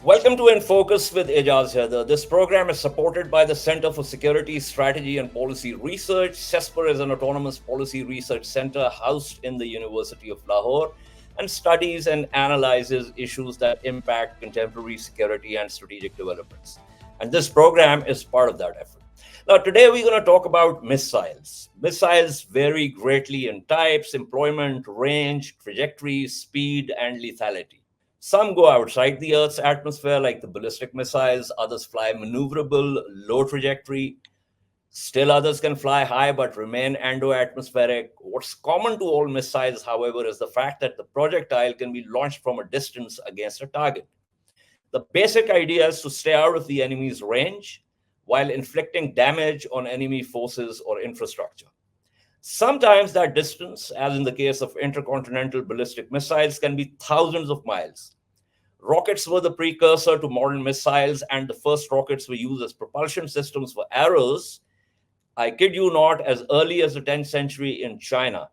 Welcome to InFocus with Ejaz Haider. This program is supported by the Center for Security, Strategy and Policy Research. CESPR is an autonomous policy research center housed in the University of Lahore and studies and analyzes issues that impact contemporary security and strategic developments. And this program is part of that effort. Now, today we're going to talk about missiles. Missiles vary greatly in types, employment, range, trajectory, speed, and lethality. Some go outside the Earth's atmosphere, like the ballistic missiles. Others fly maneuverable, low trajectory. Still others can fly high but remain endo-atmospheric. What's common to all missiles, however, is the fact that the projectile can be launched from a distance against a target. The basic idea is to stay out of the enemy's range while inflicting damage on enemy forces or infrastructure. Sometimes that distance, as in the case of intercontinental ballistic missiles, can be thousands of miles. Rockets were the precursor to modern missiles, and the first rockets were used as propulsion systems for arrows, I kid you not, as early as the 10th century in China.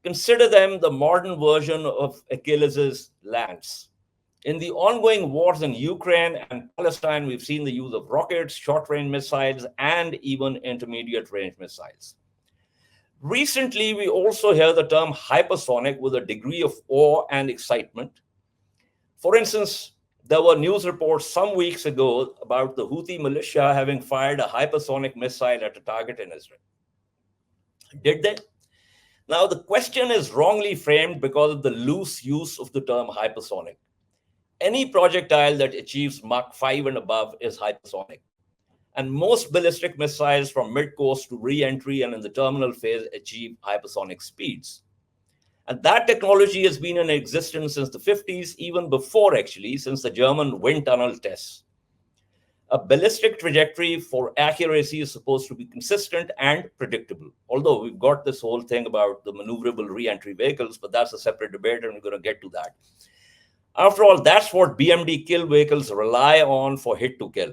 Consider them the modern version of Achilles' lance. In the ongoing wars in Ukraine and Palestine, we've seen the use of rockets, short-range missiles, and even intermediate-range missiles. Recently, we also hear the term hypersonic with a degree of awe and excitement. For instance, there were news reports some weeks ago about the Houthi militia having fired a hypersonic missile at a target in Israel. Did they? Now, the question is wrongly framed because of the loose use of the term hypersonic. Any projectile that achieves Mach 5 and above is hypersonic. And most ballistic missiles from mid-course to re-entry and in the terminal phase achieve hypersonic speeds. And that technology has been in existence since the 50s, even before, actually, since the German wind tunnel tests. A ballistic trajectory for accuracy is supposed to be consistent and predictable. Although we've got this whole thing about the maneuverable re-entry vehicles, but that's a separate debate, and we're going to get to that. After all, that's what BMD kill vehicles rely on for hit to kill.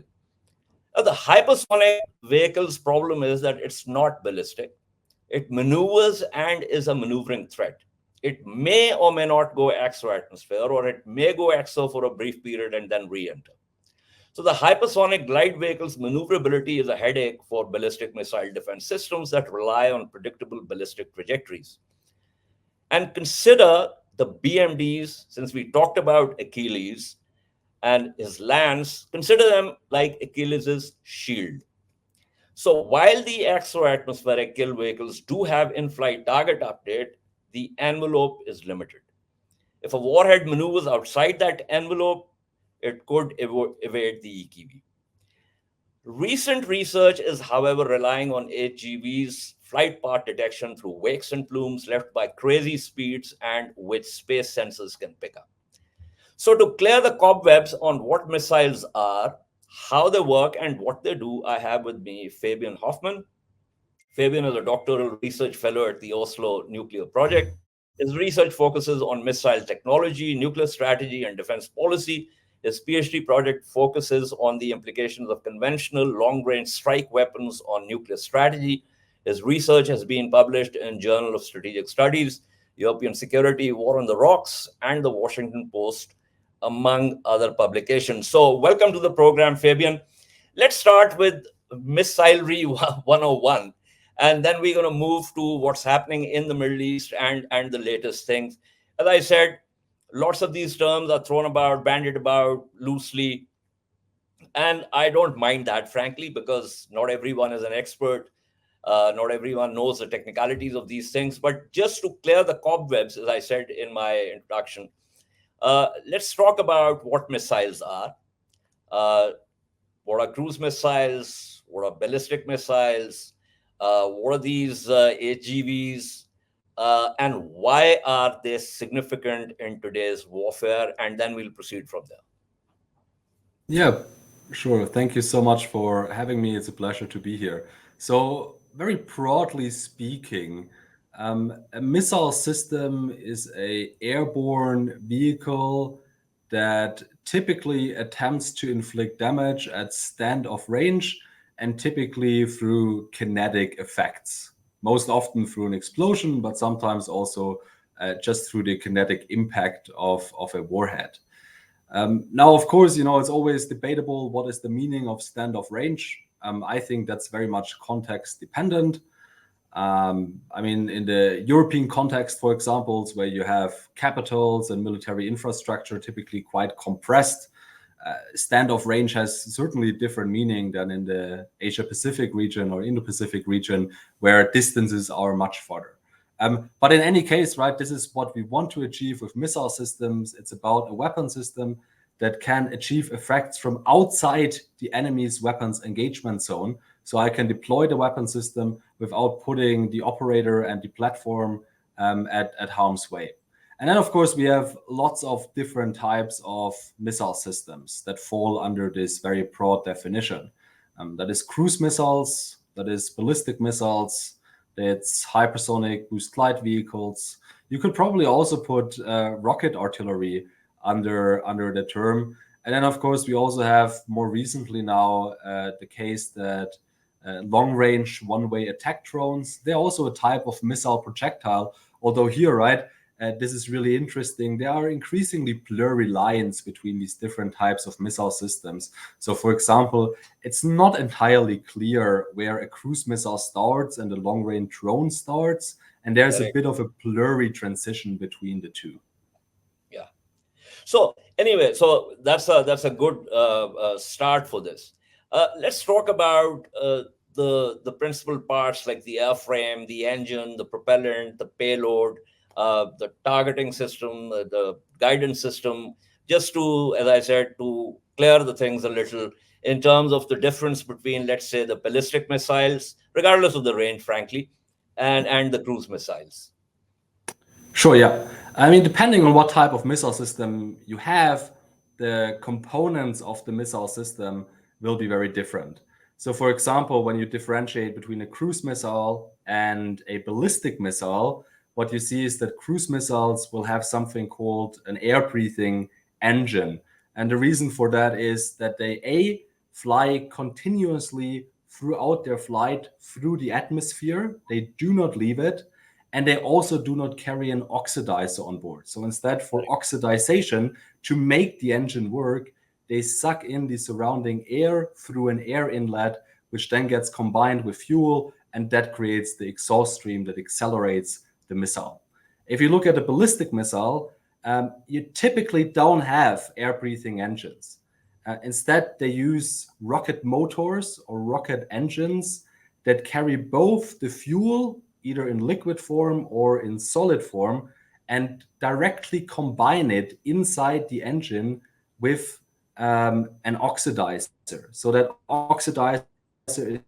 Now, the hypersonic vehicle's problem is that it's not ballistic. It maneuvers and is a maneuvering threat. It may or may not go exo-atmosphere, or it may go exo for a brief period and then re-enter. So the hypersonic glide vehicle's maneuverability is a headache for ballistic missile defense systems that rely on predictable ballistic trajectories. And consider the BMDs, since we talked about Achilles and his lance, consider them like Achilles' shield. So while the exo-atmospheric kill vehicles do have in-flight target update, the envelope is limited. If a warhead maneuvers outside that envelope, it could evade the EQV. Recent research is, however, relying on HGV's flight path detection through wakes and plumes left by crazy speeds and which space sensors can pick up. So to clear the cobwebs on what missiles are, how they work, and what they do, I have with me Fabian Hoffmann. Fabian is a Doctoral Research Fellow at the Oslo Nuclear Project. His research focuses on missile technology, nuclear strategy, and defense policy. His PhD project focuses on the implications of conventional long-range strike weapons on nuclear strategy. His research has been published in Journal of Strategic Studies, European Security, War on the Rocks, and the Washington Post, among other publications. So welcome to the program, Fabian. Let's start with Missilery 101. And then we're going to move to what's happening in the Middle East and the latest things. As I said, lots of these terms are thrown about, bandied about loosely. And I don't mind that, frankly, because not everyone is an expert. Not everyone knows the technicalities of these things. But just to clear the cobwebs, as I said in my introduction, let's talk about what missiles are. What are cruise missiles? What are ballistic missiles? What are these HGVs? And why are they significant in today's warfare? And then we'll proceed from there. Yeah, sure. Thank you so much for having me. It's a pleasure to be here. So, very broadly speaking, a missile system is a airborne vehicle that typically attempts to inflict damage at standoff range and typically through kinetic effects. Most often through an explosion, but sometimes also just through the kinetic impact of a warhead. Now, of course, it's always debatable what is the meaning of standoff range. I think that's very much context dependent. I mean, in the European context, for example, where you have capitals and military infrastructure typically quite compressed, standoff range has certainly different meaning than in the Asia Pacific region or Indo-Pacific region, where distances are much farther. But in any case, right, this is what we want to achieve with missile systems. It's about a weapon system that can achieve effects from outside the enemy's weapons engagement zone. So I can deploy the weapon system without putting the operator and the platform at harm's way. And then, of course, we have lots of different types of missile systems that fall under this very broad definition. That is cruise missiles, that is ballistic missiles, that's hypersonic boost glide vehicles. You could probably also put rocket artillery under the term. And then, of course, we also have more recently now the case that long-range one-way attack drones, they're also a type of missile projectile, although here, right, this is really interesting. There are increasingly blurry lines between these different types of missile systems. So, for example, it's not entirely clear where a cruise missile starts and a long-range drone starts, and there's a bit of a blurry transition between the two. Yeah. So anyway, so that's a good start for this. Let's talk about the principal parts like the airframe, the engine, the propellant, the payload, the targeting system, the guidance system, just to, as I said, to clear the things a little in terms of the difference between, let's say, the ballistic missiles, regardless of the range, frankly, and the cruise missiles. Sure, yeah. I mean, depending on what type of missile system you have, the components of the missile system will be very different. So, for example, when you differentiate between a cruise missile and a ballistic missile, what you see is that cruise missiles will have something called an air-breathing engine. And the reason for that is that they fly continuously throughout their flight through the atmosphere. They do not leave it. And they also do not carry an oxidizer on board. So instead, for oxidization, to make the engine work, they suck in the surrounding air through an air inlet, which then gets combined with fuel, and that creates the exhaust stream that accelerates the missile. If you look at a ballistic missile, you typically don't have air-breathing engines. Instead, they use rocket motors or rocket engines that carry both the fuel, either in liquid form or in solid form, and directly combine it inside the engine with an oxidizer. So that oxidizer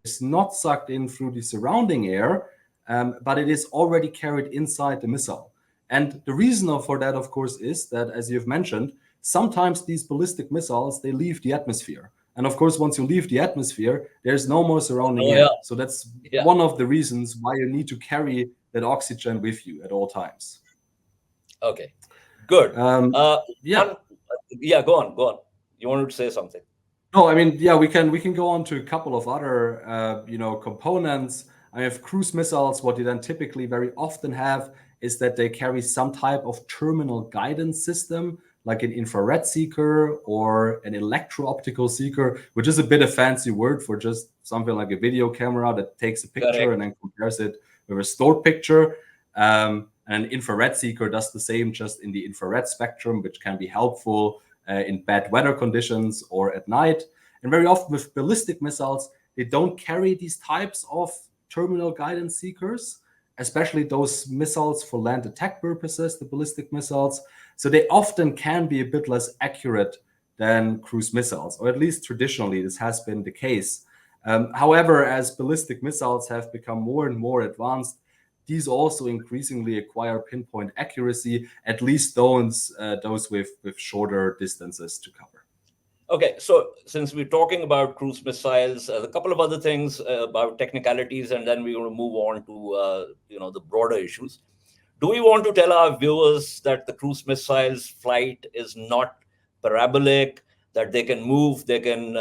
is not sucked in through the surrounding air, but it is already carried inside the missile. And the reason for that, of course, is that, as you've mentioned, sometimes these ballistic missiles, they leave the atmosphere. And of course, once you leave the atmosphere, there's no more surrounding air. So that's one of the reasons why you need to carry that oxygen with you at all times. Okay, good. Yeah. Go on. You wanted to say something? No, I mean, yeah, we can go on to a couple of other, components. I have cruise missiles. What you then typically very often have is that they carry some type of terminal guidance system, like an infrared seeker or an electro-optical seeker, which is a bit of fancy word for just something like a video camera that takes a picture and then compares it with a stored picture. An infrared seeker does the same, just in the infrared spectrum, which can be helpful in bad weather conditions or at night. And very often with ballistic missiles, they don't carry these types of terminal guidance seekers, especially those missiles for land attack purposes, the ballistic missiles. So they often can be a bit less accurate than cruise missiles, or at least traditionally this has been the case. However, as ballistic missiles have become more and more advanced, these also increasingly acquire pinpoint accuracy, at least those with shorter distances to cover. Okay, so since we're talking about cruise missiles, a couple of other things about technicalities, and then we're going to move on to the broader issues. Do we want to tell our viewers that the cruise missile's flight is not parabolic, that they can move, they can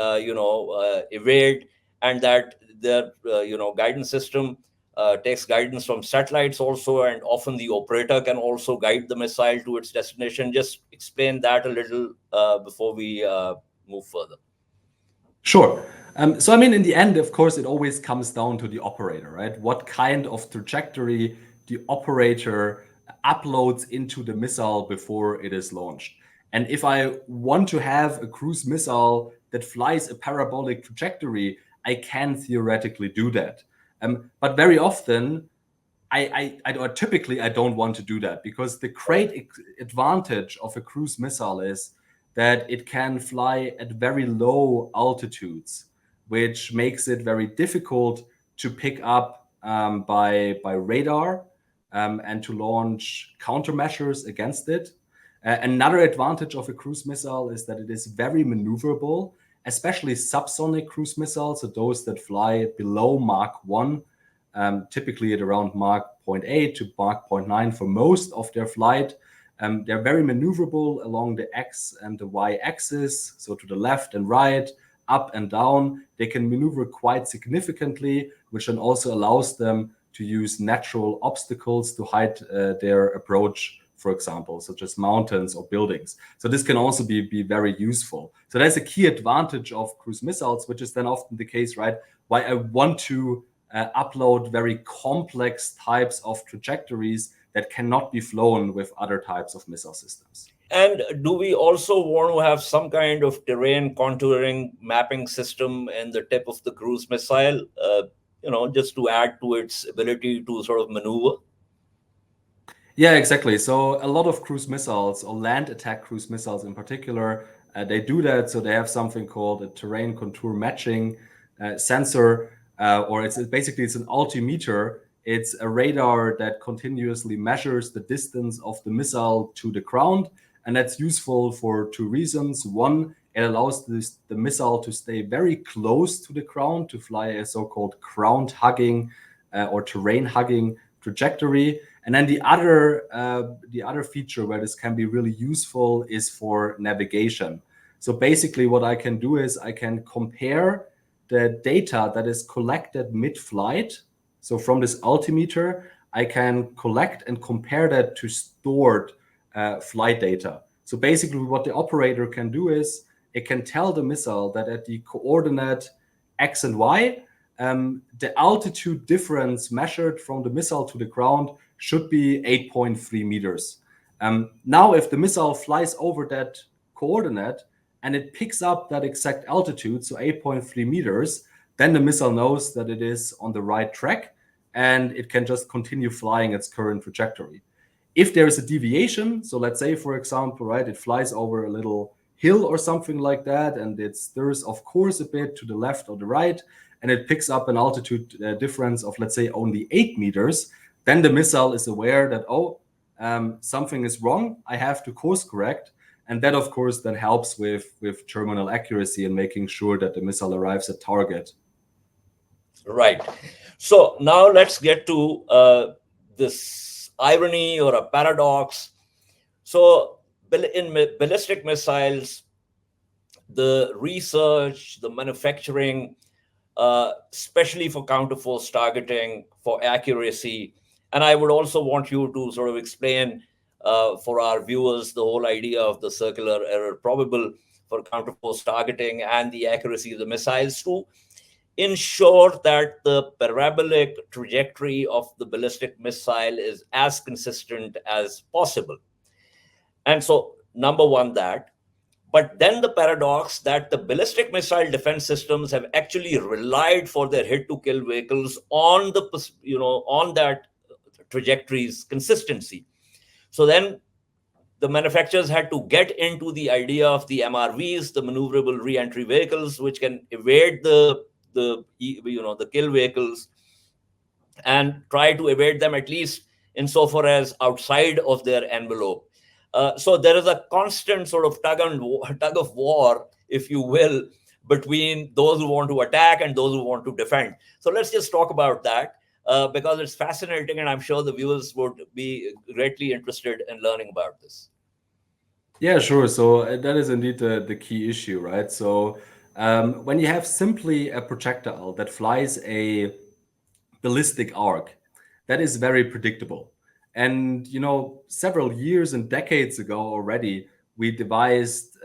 evade, and that their guidance system takes guidance from satellites also, and often the operator can also guide the missile to its destination. Just explain that a little before we move further. Sure. So, I mean, in the end, of course, it always comes down to the operator, right? What kind of trajectory the operator uploads into the missile before it is launched. And if I want to have a cruise missile that flies a parabolic trajectory, I can theoretically do that. But very often, or typically, I don't want to do that, because the great advantage of a cruise missile is that it can fly at very low altitudes, which makes it very difficult to pick up by radar and to launch countermeasures against it. Another advantage of a cruise missile is that it is very maneuverable, especially subsonic cruise missiles, so those that fly below Mach 1, typically at around Mach 0.8 to Mach 0.9 for most of their flight. They're very maneuverable along the X and the Y axis, so to the left and right, up and down. They can maneuver quite significantly, which then also allows them to use natural obstacles to hide their approach, for example, such as mountains or buildings. So this can also be very useful. So that's a key advantage of cruise missiles, which is then often the case, right? Why I want to upload very complex types of trajectories that cannot be flown with other types of missile systems. And do we also want to have some kind of terrain contouring mapping system in the tip of the cruise missile, just to add to its ability to sort of maneuver? Yeah, exactly. So a lot of cruise missiles, or land attack cruise missiles in particular, they do that. So they have something called a terrain contour matching sensor, or it's an altimeter. It's a radar that continuously measures the distance of the missile to the ground. And that's useful for two reasons. One, it allows the missile to stay very close to the ground, to fly a so-called ground hugging or terrain hugging trajectory. And then the other feature where this can be really useful is for navigation. So basically what I can do is I can compare the data that is collected mid-flight. So from this altimeter, I can collect and compare that to stored flight data. So basically what the operator can do is it can tell the missile that at the coordinate X and Y, the altitude difference measured from the missile to the ground should be 8.3 meters. Now, if the missile flies over that coordinate and it picks up that exact altitude, so 8.3 meters, then the missile knows that it is on the right track and it can just continue flying its current trajectory. If there is a deviation, so let's say, for example, right, it flies over a little hill or something like that, and it stirs, of course, a bit to the left or the right, and it picks up an altitude difference of, let's say, only 8 meters, then the missile is aware that, something is wrong, I have to course correct. And that, of course, then helps with terminal accuracy and making sure that the missile arrives at target. Right. So now let's get to this irony or a paradox. So in ballistic missiles, the research, the manufacturing, especially for counterforce targeting, for accuracy. And I would also want you to sort of explain for our viewers the whole idea of the circular error probable for counterforce targeting and the accuracy of the missiles to ensure that the parabolic trajectory of the ballistic missile is as consistent as possible. And so, number one, that. But then the paradox that the ballistic missile defense systems have actually relied for their hit-to-kill vehicles on on that trajectory's consistency. So then the manufacturers had to get into the idea of the MRVs, the maneuverable re-entry vehicles, which can evade the kill vehicles and try to evade them at least insofar as outside of their envelope. So there is a constant sort of tug of war, if you will, between those who want to attack and those who want to defend. So let's just talk about that because it's fascinating, and I'm sure the viewers would be greatly interested in learning about this. Yeah, sure. So that is indeed the key issue, right? So when you have simply a projectile that flies a ballistic arc. That is very predictable. And, several years and decades ago already, we devised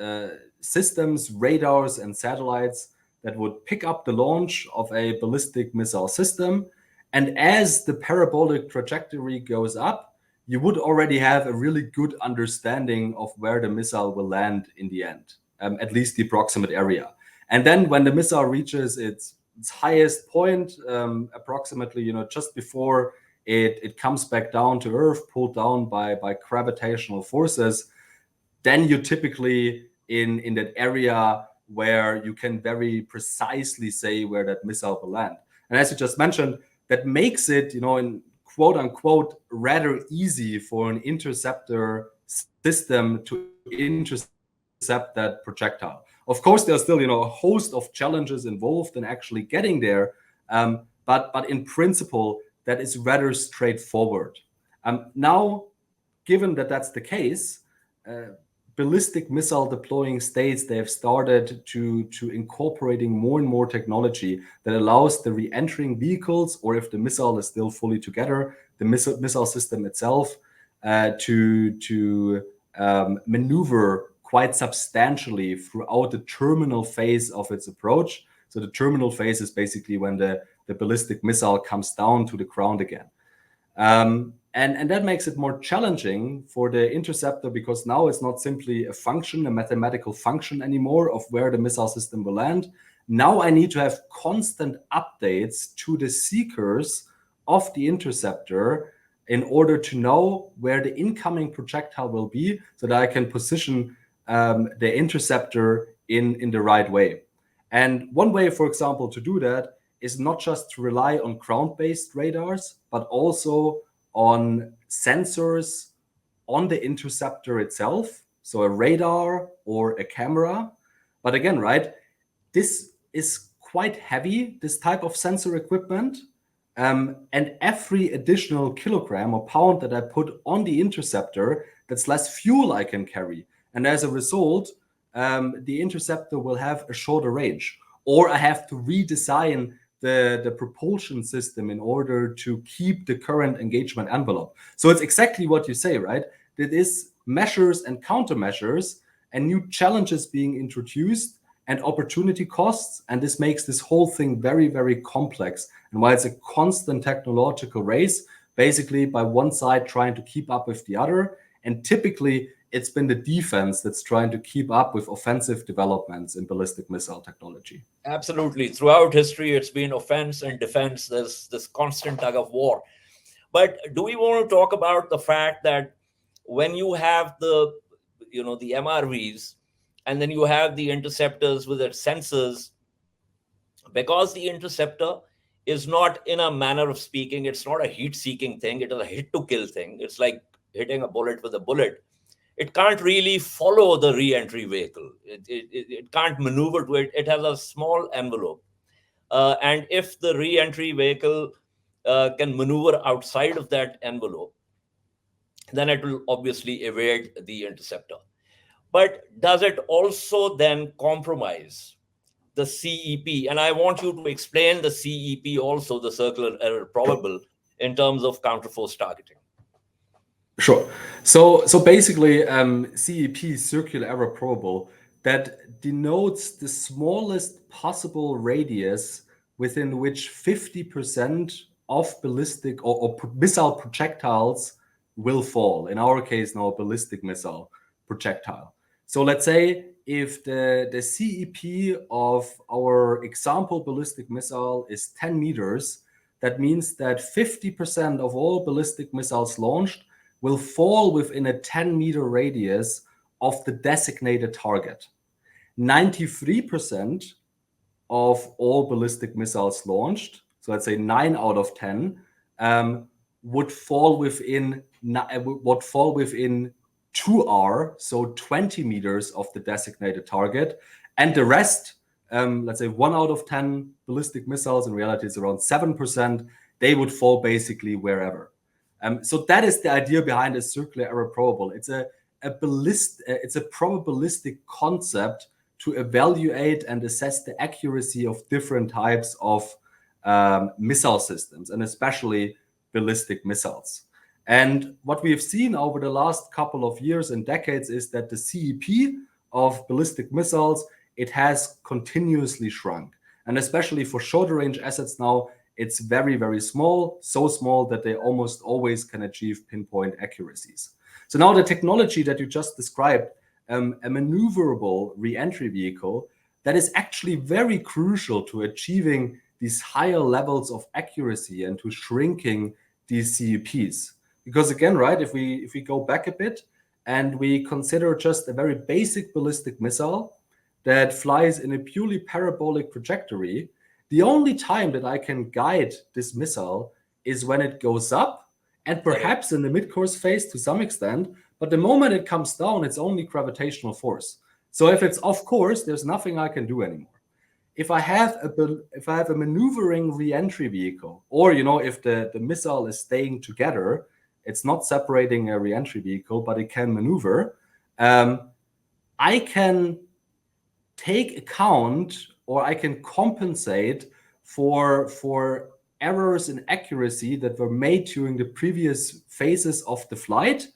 systems, radars, and satellites that would pick up the launch of a ballistic missile system. And as the parabolic trajectory goes up, you would already have a really good understanding of where the missile will land in the end, at least the approximate area. And then when the missile reaches its highest point, approximately, just before it comes back down to Earth, pulled down by gravitational forces, then you're typically in that area where you can very precisely say where that missile will land. And as you just mentioned, that makes it, in quote unquote, rather easy for an interceptor system to intercept that projectile. Of course, there's still, a host of challenges involved in actually getting there. But in principle, that is rather straightforward. Now, given that that's the case, ballistic missile deploying states, they have started to incorporating more and more technology that allows the re-entering vehicles, or if the missile is still fully together, the missile system itself, to maneuver quite substantially throughout the terminal phase of its approach. So the terminal phase is basically when the ballistic missile comes down to the ground again. And that makes it more challenging for the interceptor, because now it's not simply a function, a mathematical function anymore of where the missile system will land. Now I need to have constant updates to the seekers of the interceptor in order to know where the incoming projectile will be, so that I can position the interceptor in the right way. And one way, for example, to do that is not just to rely on ground-based radars, but also on sensors on the interceptor itself, so a radar or a camera. But again, right, this is quite heavy, this type of sensor equipment. And every additional kilogram or pound that I put on the interceptor, that's less fuel I can carry. And as a result, the interceptor will have a shorter range. Or I have to redesign the propulsion system in order to keep the current engagement envelope. So it's exactly what you say, right? It is measures and countermeasures and new challenges being introduced and opportunity costs. And this makes this whole thing very, very complex. And while it's a constant technological race, basically by one side trying to keep up with the other, and typically it's been the defense that's trying to keep up with offensive developments in ballistic missile technology. Absolutely. Throughout history, it's been offense and defense. There's this constant tug of war. But do we want to talk about the fact that when you have the MRVs, and then you have the interceptors with their sensors, because the interceptor is not, in a manner of speaking, it's not a heat-seeking thing, it is a hit-to-kill thing. It's like hitting a bullet with a bullet. It can't really follow the re-entry vehicle. It can't maneuver to it. It has a small envelope. And if the re-entry vehicle can maneuver outside of that envelope, then it will obviously evade the interceptor. But does it also then compromise the CEP? And I want you to explain the CEP also, the circular error probable, in terms of counterforce targeting. Sure. So basically, CEP, circular error probable, that denotes the smallest possible radius within which 50% of ballistic or missile projectiles will fall. In our case, now a ballistic missile projectile. So let's say if the CEP of our example ballistic missile is 10 meters, that means that 50% of all ballistic missiles launched will fall within a 10-meter radius of the designated target. 93% of all ballistic missiles launched, so let's say 9 out of 10, would fall within 2R, so 20 meters of the designated target. And the rest, let's say 1 out of 10 ballistic missiles, in reality it's around 7%, they would fall basically wherever. So that is the idea behind a circular error probable. It's a probabilistic concept to evaluate and assess the accuracy of different types of missile systems, and especially ballistic missiles. And what we have seen over the last couple of years and decades is that the CEP of ballistic missiles, it has continuously shrunk. And especially for shorter range assets now, it's very, very small, so small that they almost always can achieve pinpoint accuracies. So now the technology that you just described, a maneuverable re-entry vehicle, that is actually very crucial to achieving these higher levels of accuracy and to shrinking these CEPs. Because again, right, if we go back a bit and we consider just a very basic ballistic missile that flies in a purely parabolic trajectory, the only time that I can guide this missile is when it goes up and perhaps in the mid-course phase to some extent, but the moment it comes down, it's only gravitational force. So if it's off course, there's nothing I can do anymore. If I have a maneuvering re-entry vehicle, or if the missile is staying together, it's not separating a re-entry vehicle, but it can maneuver. I can take account, or I can compensate for errors in accuracy that were made during the previous phases of the flight,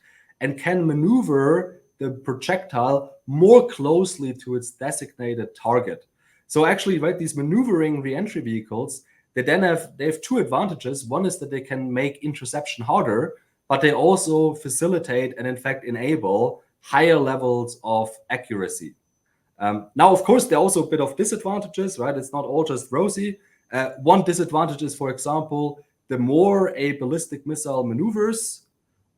and can maneuver the projectile more closely to its designated target. So actually, right, these maneuvering re-entry vehicles, they have two advantages. One is that they can make interception harder, but they also facilitate and in fact enable higher levels of accuracy. Now, of course, there are also a bit of disadvantages, right? It's not all just rosy. One disadvantage is, for example, the more a ballistic missile maneuvers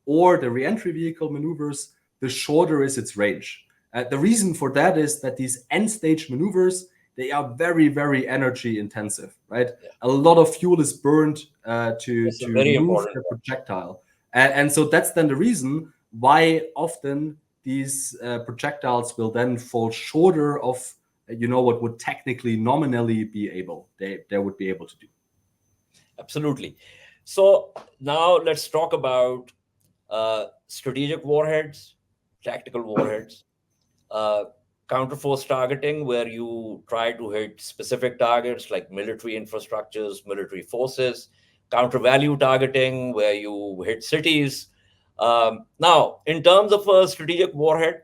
or the re-entry vehicle maneuvers, the shorter is its range. The reason for that is that these end-stage maneuvers, they are very, very energy intensive, right? Yeah. A lot of fuel is burned to move the projectile. And so that's then the reason why often these projectiles will then fall shorter of what would technically nominally be able they would be able to do. Absolutely. So now let's talk about strategic warheads, tactical warheads, counterforce targeting, where you try to hit specific targets like military infrastructures, military forces, counter value targeting, where you hit cities. Now, in terms of a strategic warhead,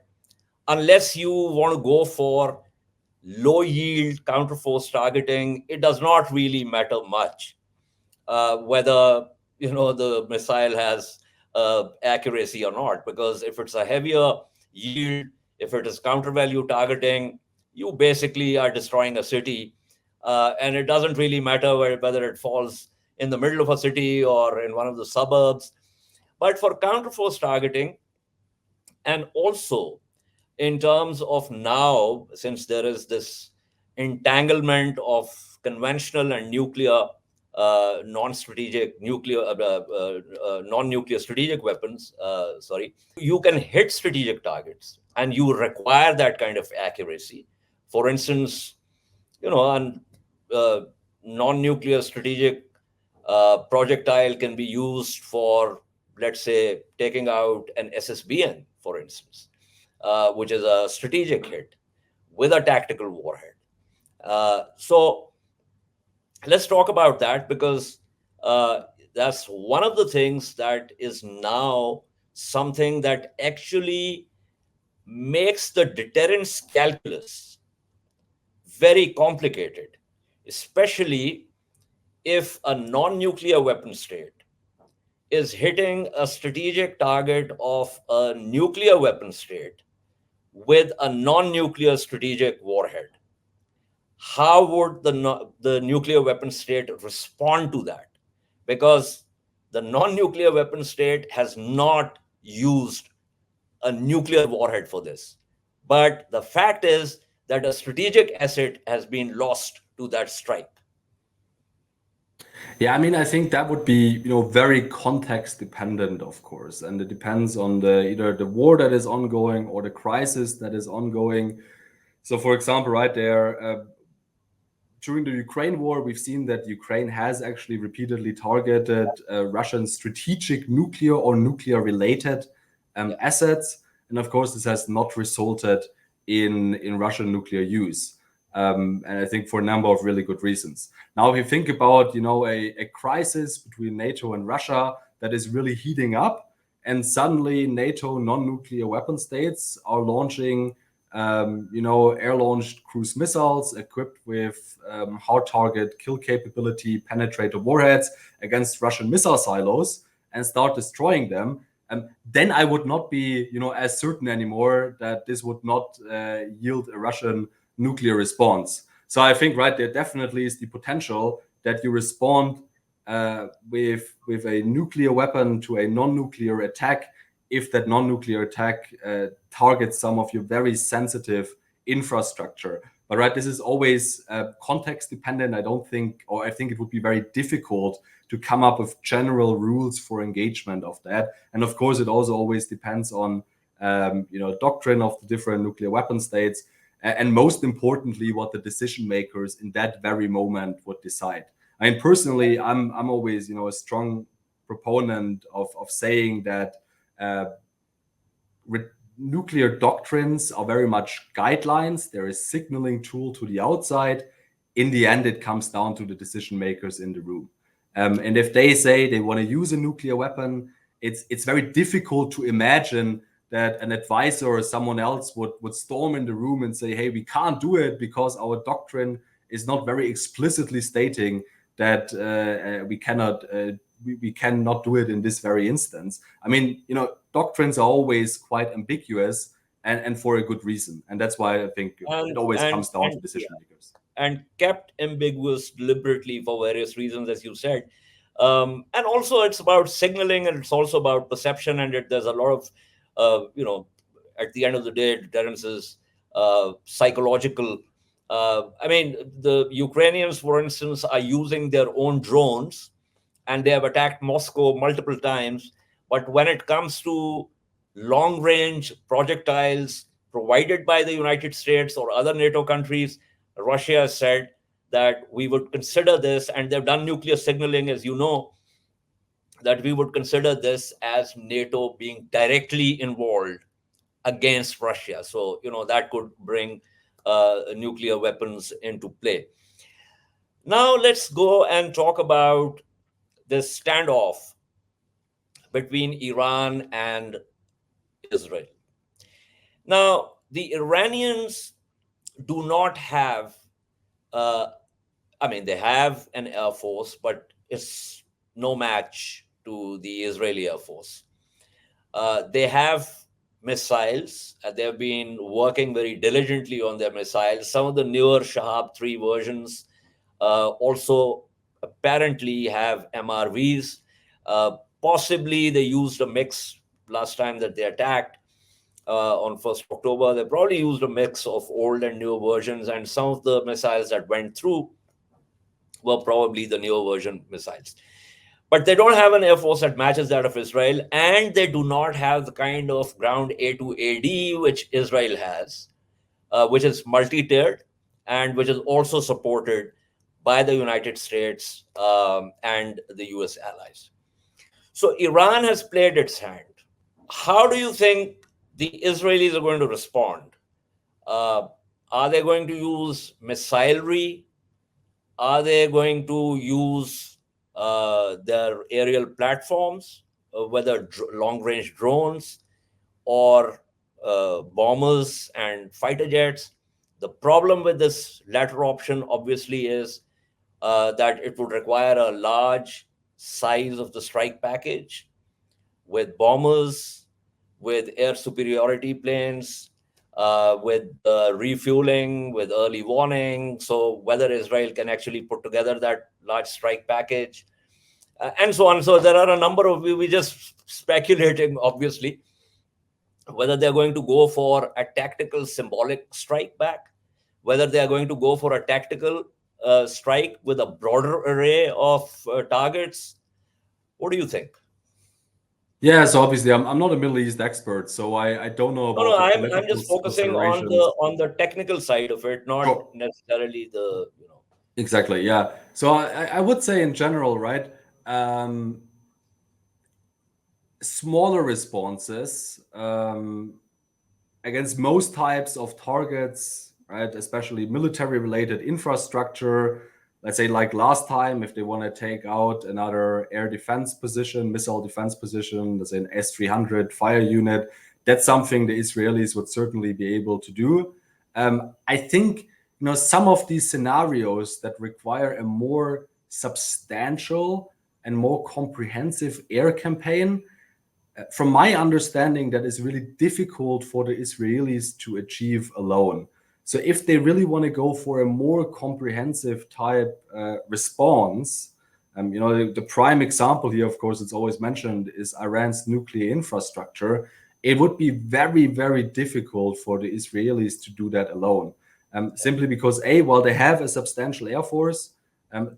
unless you want to go for low yield counterforce targeting, it does not really matter much whether the missile has accuracy or not, because if it's a heavier yield, if it is counter value targeting, you basically are destroying a city, and it doesn't really matter whether it falls in the middle of a city or in one of the suburbs. But for counterforce targeting, and also in terms of now, since there is this entanglement of conventional and nuclear non-strategic nuclear non-nuclear strategic weapons, you can hit strategic targets and you require that kind of accuracy. For instance, a non-nuclear strategic projectile can be used for, let's say, taking out an SSBN, for instance, which is a strategic hit with a tactical warhead. So let's talk about that, because that's one of the things that is now something that actually makes the deterrence calculus very complicated, especially if a non-nuclear weapon state is hitting a strategic target of a nuclear weapon state with a non-nuclear strategic warhead. How would the nuclear weapon state respond to that? Because the non-nuclear weapon state has not used a nuclear warhead for this. But the fact is that a strategic asset has been lost to that strike. Yeah, I mean, I think that would be, very context dependent, of course, and it depends on either the war that is ongoing or the crisis that is ongoing. So, for example, right there, during the Ukraine war, we've seen that Ukraine has actually repeatedly targeted Russian strategic nuclear or nuclear-related assets, and of course, this has not resulted in Russian nuclear use. And I think for a number of really good reasons. Now, if you think about, a crisis between NATO and Russia that is really heating up, and suddenly NATO non-nuclear weapon states are launching, air-launched cruise missiles equipped with hard target kill capability, penetrator warheads against Russian missile silos and start destroying them. Then I would not be, as certain anymore that this would not yield a Russian nuclear response. So I think, right, there definitely is the potential that you respond with a nuclear weapon to a non-nuclear attack if that non-nuclear attack targets some of your very sensitive infrastructure. But right, this is always context dependent. I think it would be very difficult to come up with general rules for engagement of that. And of course, it also always depends on doctrine of the different nuclear weapon states, and most importantly, what the decision makers in that very moment would decide. I mean, personally, I'm always a strong proponent of saying that nuclear doctrines are very much guidelines. They're a signaling tool to the outside. In the end, it comes down to the decision makers in the room. And if they say they want to use a nuclear weapon, it's very difficult to imagine that an advisor or someone else would storm in the room and say, hey, we can't do it because our doctrine is not very explicitly stating that we cannot do it in this very instance. I mean, doctrines are always quite ambiguous and for a good reason. And that's why I think it always comes down to decision makers. And kept ambiguous deliberately for various reasons, as you said. And also it's about signaling, and it's also about perception. And there's a lot of, at the end of the day, deterrence is psychological. I mean, the Ukrainians, for instance, are using their own drones, and they have attacked Moscow multiple times. But when it comes to long-range projectiles provided by the United States or other NATO countries, Russia has said that we would consider this, and they've done nuclear signaling, as you know, that we would consider this as NATO being directly involved against Russia. So, that could bring nuclear weapons into play. Now, let's go and talk about this standoff between Iran and Israel. Now, the Iranians do not have, they have an air force, but it's no match to the Israeli air force. They have missiles. They've been working very diligently on their missiles. Some of the newer Shahab 3 versions also apparently have MRVs. Possibly they used a mix last time that they attacked on 1st October. They probably used a mix of old and new versions, and some of the missiles that went through were probably the newer version missiles. But they don't have an air force that matches that of Israel, and they do not have the kind of ground A2AD which Israel has, which is multi-tiered and which is also supported by the United States and the US allies. So Iran has played its hand. How do you think the Israelis are going to respond? Are they going to use missilery? Are they going to use their aerial platforms, whether long-range drones or bombers and fighter jets? The problem with this latter option, obviously, is that it would require a large size of the strike package with bombers, with air superiority planes, with refueling, with early warning. So whether Israel can actually put together that large strike package, and so on. So there are a number of, we just speculating, obviously, whether they're going to go for a tactical symbolic strike back, whether they are going to go for a tactical strike with a broader array of targets. What do you think? Yeah, so obviously I'm not a Middle East expert, so I don't know about No, the I'm political just focusing considerations. on the technical side of it, not Sure. necessarily the. Exactly, yeah. So I would say in general, right, smaller responses against most types of targets right? Especially military-related infrastructure. Let's say like last time, if they want to take out another air defense position, missile defense position, let's say an S-300 fire unit, that's something the Israelis would certainly be able to do. I think some of these scenarios that require a more substantial and more comprehensive air campaign, from my understanding, that is really difficult for the Israelis to achieve alone. So if they really want to go for a more comprehensive type response, the prime example here, of course, it's always mentioned, is Iran's nuclear infrastructure. It would be very, very difficult for the Israelis to do that alone, simply because while they have a substantial air force,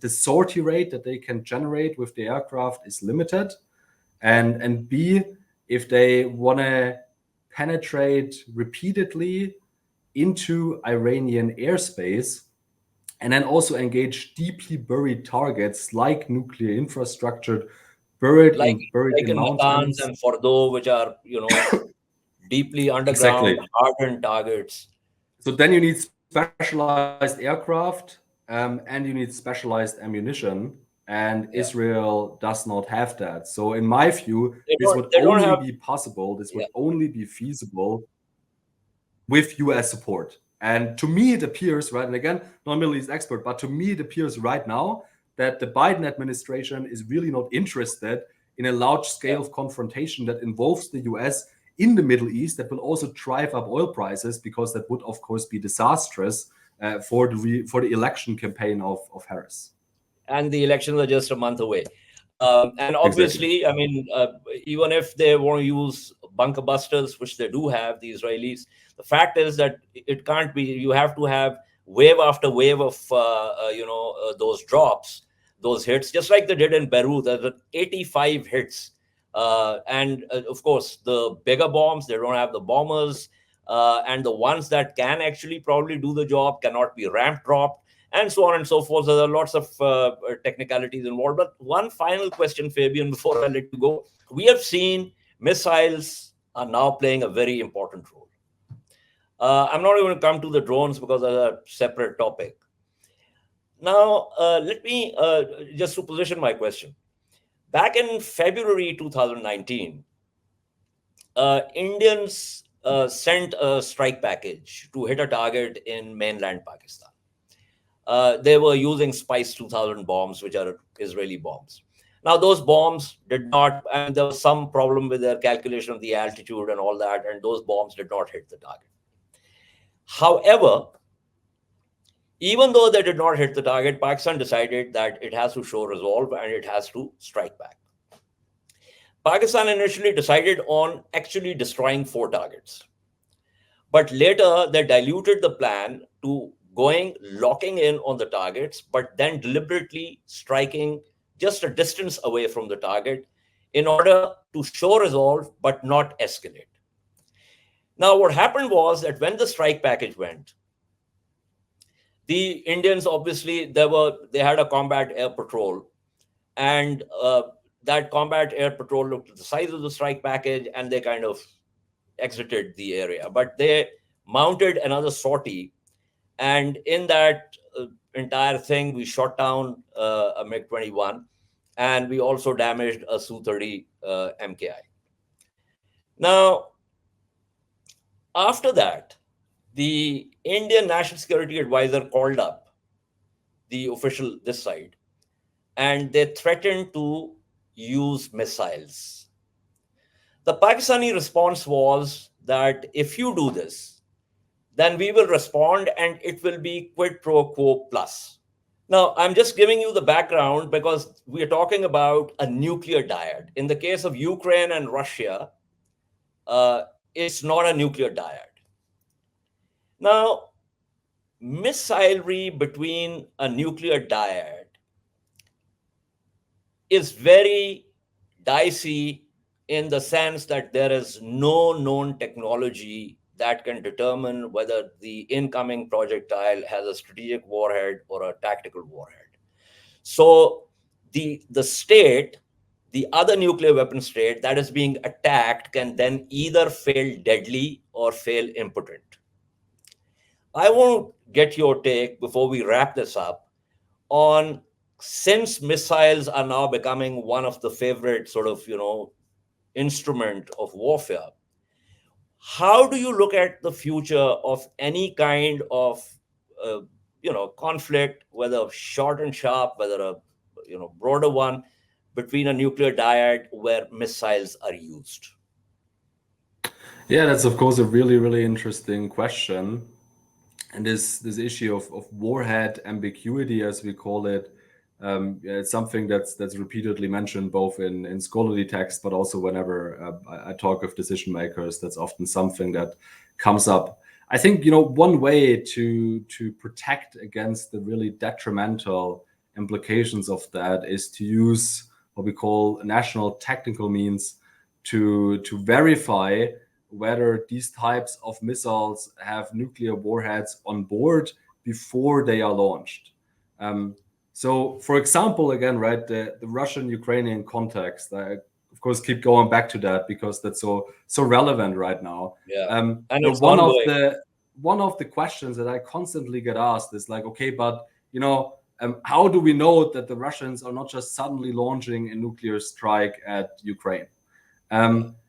the sortie rate that they can generate with the aircraft is limited. And B, if they want to penetrate repeatedly into Iranian airspace and then also engage deeply buried targets like nuclear infrastructure, buried like in in Natanz mountains. and Fordo, which are deeply underground, Exactly. hardened targets. So then you need specialized aircraft, and you need specialized ammunition, and Yeah, Israel does not have that. So in my view, they this don't. would They don't only have. be possible, this Yeah, would only be feasible with US support. And to me, it appears, right, and again, not a Middle East expert, but to me, it appears right now that the Biden administration is really not interested in a large yeah. scale of confrontation that involves the US in the Middle East, that will also drive up oil prices, because that would, of course, be disastrous for the election campaign of Harris. And the elections are just a month away. And Exactly. obviously, I mean, even if they want to use bunker busters, which they do have, the Israelis, the fact is that it can't be. You have to have wave after wave of those drops, those hits, just like they did in Beirut. There's 85 hits, and of course, the bigger bombs, they don't have the bombers, and the ones that can actually probably do the job cannot be ramp dropped, and so on and so forth. So there are lots of technicalities involved. But one final question, Fabian, before I let you go. We have seen missiles are now playing a very important role. I'm not even going to come to the drones because that's a separate topic. Now, let me just to position my question. Back in February 2019, Indians sent a strike package to hit a target in mainland Pakistan. They were using Spice 2000 bombs, which are Israeli bombs. Now, those bombs did not, I mean, there was some problem with their calculation of the altitude and all that, and those bombs did not hit the target. However, even though they did not hit the target, Pakistan decided that it has to show resolve and it has to strike back. Pakistan initially decided on actually destroying 4 targets. But later, they diluted the plan to locking in on the targets, but then deliberately striking just a distance away from the target in order to show resolve but not escalate. Now, what happened was that when the strike package went, the Indians obviously they had a combat air patrol, and that combat air patrol looked at the size of the strike package and they kind of exited the area. But they mounted another sortie, and in that entire thing, we shot down a MiG 21, and we also damaged a Su 30 MKI. Now, after that, the Indian National Security Advisor called up the official this side, and they threatened to use missiles. The Pakistani response was that if you do this, then we will respond and it will be quid pro quo plus. Now, I'm just giving you the background because we are talking about a nuclear dyad. In the case of Ukraine and Russia, it's not a nuclear dyad. Now, missilery between a nuclear dyad is very dicey in the sense that there is no known technology that can determine whether the incoming projectile has a strategic warhead or a tactical warhead. So the state, the other nuclear weapon state that is being attacked, can then either fail deadly or fail impotent. I want to get your take before we wrap this up on, since missiles are now becoming one of the favorite sort of, instrument of warfare. How do you look at the future of any kind of uh, conflict, whether short and sharp, whether a broader one, between a nuclear dyad where missiles are used? Yeah, that's of course a really, really interesting question. And this issue of warhead ambiguity, as we call it, yeah, it's something that's repeatedly mentioned both in scholarly text, but also whenever I talk with decision makers. That's often something that comes up. I think one way to protect against the really detrimental implications of that is to use what we call national technical means to verify whether these types of missiles have nuclear warheads on board before they are launched. So, for example, again, right, the Russian-Ukrainian context. I, of course, keep going back to that because that's so relevant right now. Yeah, and The it's ongoing. one of the questions that I constantly get asked is like, okay, but how do we know that the Russians are not just suddenly launching a nuclear strike at Ukraine?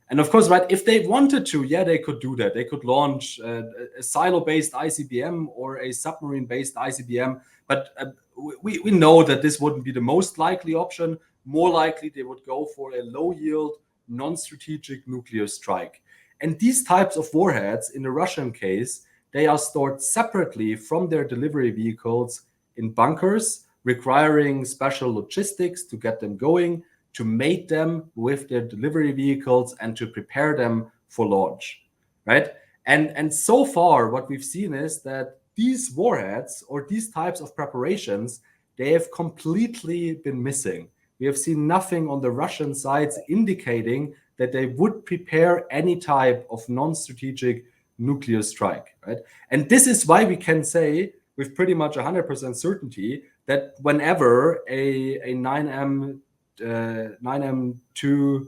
And of course, right, if they wanted to, yeah, they could do that. They could launch a silo-based ICBM or a submarine-based ICBM, but we know that this wouldn't be the most likely option. More likely, they would go for a low-yield, non-strategic nuclear strike. And these types of warheads, in the Russian case, they are stored separately from their delivery vehicles in bunkers, requiring special logistics to get them going, to mate them with their delivery vehicles, and to prepare them for launch, right? And so far, what we've seen is that these warheads or these types of preparations, they have completely been missing. We have seen nothing on the Russian sides indicating that they would prepare any type of non-strategic nuclear strike, right? And this is why we can say with pretty much 100% certainty that whenever a 9M 9M2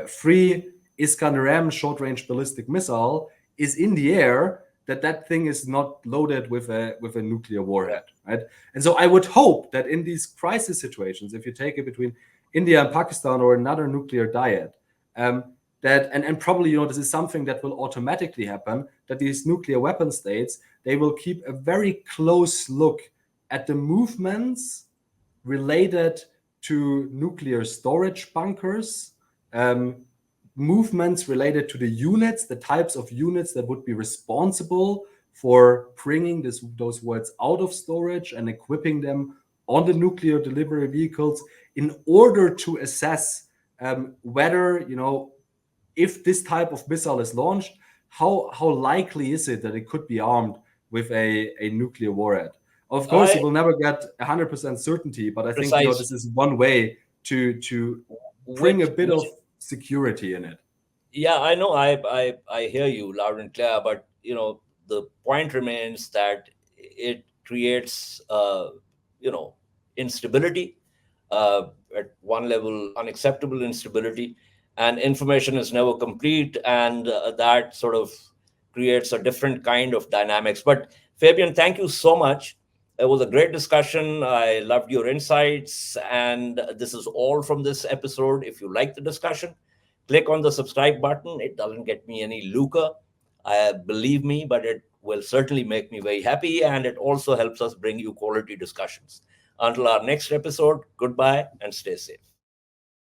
free Iskander-M short-range ballistic missile is in the air, that thing is not loaded with a nuclear warhead, right? And so I would hope that in these crisis situations, if you take it between India and Pakistan or another nuclear dyad, that and probably this is something that will automatically happen, that these nuclear weapon states, they will keep a very close look at the movements related to nuclear storage bunkers, movements related to the units, the types of units that would be responsible for bringing those words out of storage and equipping them on the nuclear delivery vehicles, in order to assess whether, if this type of missile is launched, how likely is it that it could be armed with a nuclear warhead? Of course, I you will never get 100% certainty, but I think precise this is one way to bring a bit which of security in it. Yeah, I know. I hear you loud and clear, but the point remains that it creates you know instability, at one level, unacceptable instability, and information is never complete, and that sort of creates a different kind of dynamics. But Fabian, thank you so much. It was a great discussion. I loved your insights, and this is all from this episode. If you like the discussion, click on the subscribe button. It doesn't get me any lucre, believe me, but it will certainly make me very happy, and it also helps us bring you quality discussions. Until our next episode, goodbye and stay safe.